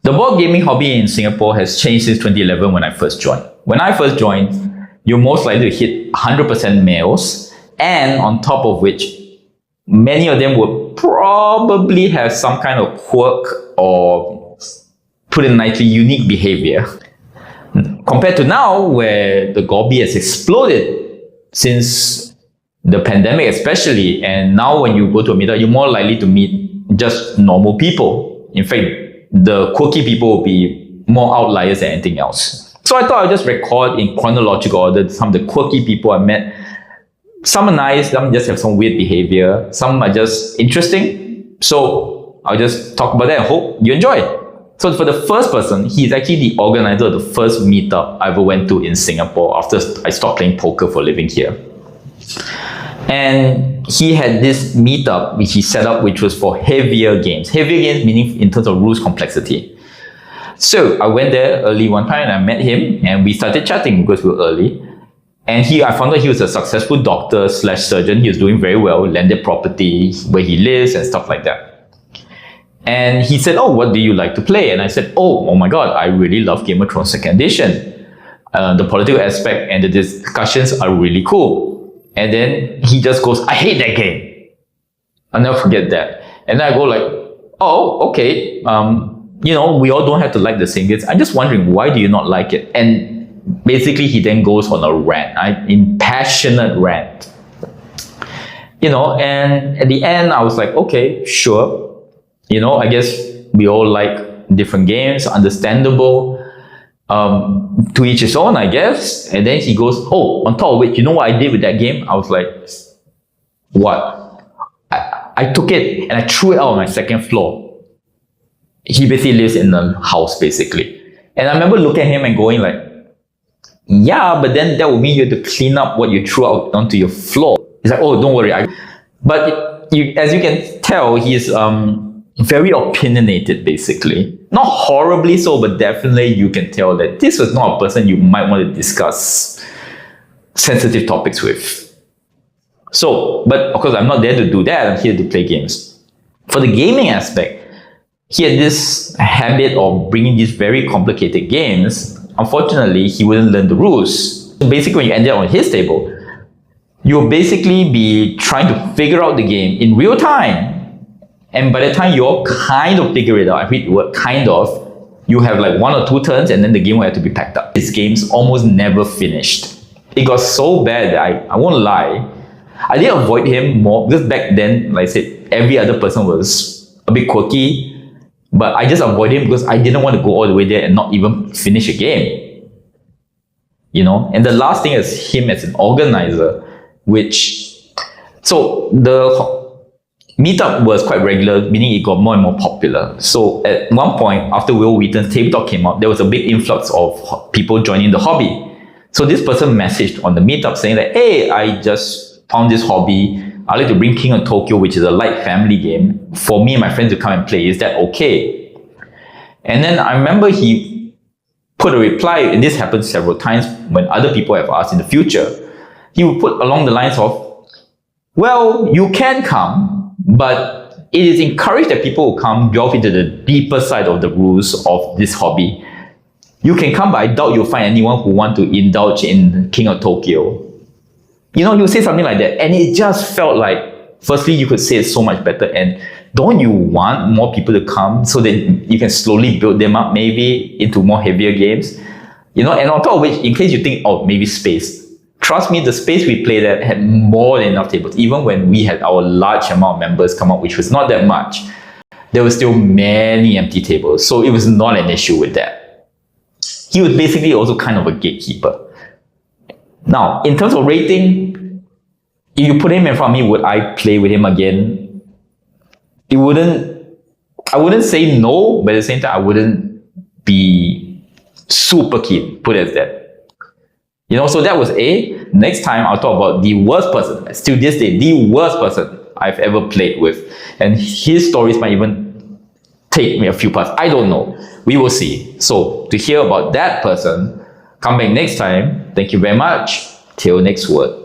The board gaming hobby in Singapore has changed since 2011 when I first joined. When I first joined, you're most likely to hit 100% males, and on top of which, many of them would probably have some kind of quirk or, put it nicely, unique behavior. Compared to now, where the hobby has exploded since the pandemic especially, and now when you go to a meetup, you're more likely to meet just normal people. In fact, the quirky people will be more outliers than anything else. So I thought I'd just record in chronological order some of the quirky people I met. Some are nice, some just have some weird behavior, some are just interesting. So I'll just talk about that and hope you enjoy it. So for the first person, he's actually the organizer of the first meetup I ever went to in Singapore after I stopped playing poker for a living here. And he had this meetup which he set up, which was for heavier games. Heavier games meaning in terms of rules complexity. So I went there early one time and I met him and we started chatting because we were early. And I found out he was a successful doctor slash surgeon. He was doing very well, landed property where he lives and stuff like that. And he said, oh, what do you like to play? And I said, oh my God, I really love Game of Thrones 2nd Edition. The political aspect and the discussions are really cool. And then he just goes, I hate that game. I'll never forget that. And then I go like, oh, okay. We all don't have to like the same games. I'm just wondering, why do you not like it? And basically he then goes on a rant, an impassionate rant. And at the end I was like, okay, sure. I guess we all like different games, understandable. To each his own, I guess. And then he goes, oh, on top of it, you know what I did with that game? I was like, what? I took it and I threw it out on my second floor. He basically lives in a house, basically. And I remember looking at him and going like, yeah, but then that would mean you have to clean up what you threw out onto your floor. He's like, oh, don't worry. But as you can tell, he's very opinionated, basically. Not horribly so, but definitely you can tell that this was not a person you might want to discuss sensitive topics with. So, but of course I'm not there to do that, I'm here to play games. For the gaming aspect, he had this habit of bringing these very complicated games. Unfortunately, he wouldn't learn the rules. So basically, when you ended up on his table, you'll basically be trying to figure out the game in real time. And by the time you all kind of figure it out, I read the word kind of, you have like 1 or 2 turns and then the game will have to be packed up. This game's almost never finished. It got so bad that I won't lie, I did avoid him more because back then, like I said, every other person was a bit quirky, but I just avoided him because I didn't want to go all the way there and not even finish a game. And the last thing is him as an organizer, so the meetup was quite regular, meaning it got more and more popular. So at one point, after Will Wheaton's tabletop came out, there was a big influx of people joining the hobby. So this person messaged on the meetup saying that, hey, I just found this hobby. I'd like to bring King of Tokyo, which is a light family game, for me and my friends to come and play. Is that okay? And then I remember he put a reply, and this happened several times when other people have asked in the future. He would put along the lines of, well, you can come, but it is encouraged that people will come delve into the deeper side of the rules of this hobby. You can come, but I doubt you'll find anyone who want to indulge in King of Tokyo. You say something like that, and it just felt like, firstly, you could say it so much better, and don't you want more people to come so that you can slowly build them up maybe into more heavier games? And on top of which, in case you think, oh, maybe space. Trust me, the space we played at had more than enough tables. Even when we had our large amount of members come up, which was not that much, there were still many empty tables. So it was not an issue with that. He was basically also kind of a gatekeeper. Now, in terms of rating, if you put him in front of me, would I play with him again? I wouldn't say no, but at the same time, I wouldn't be super keen, put it as that. So that was A. Next time, I'll talk about the worst person, still this day, the worst person I've ever played with. And his stories might even take me a few parts. I don't know. We will see. So to hear about that person, come back next time. Thank you very much. Till next word.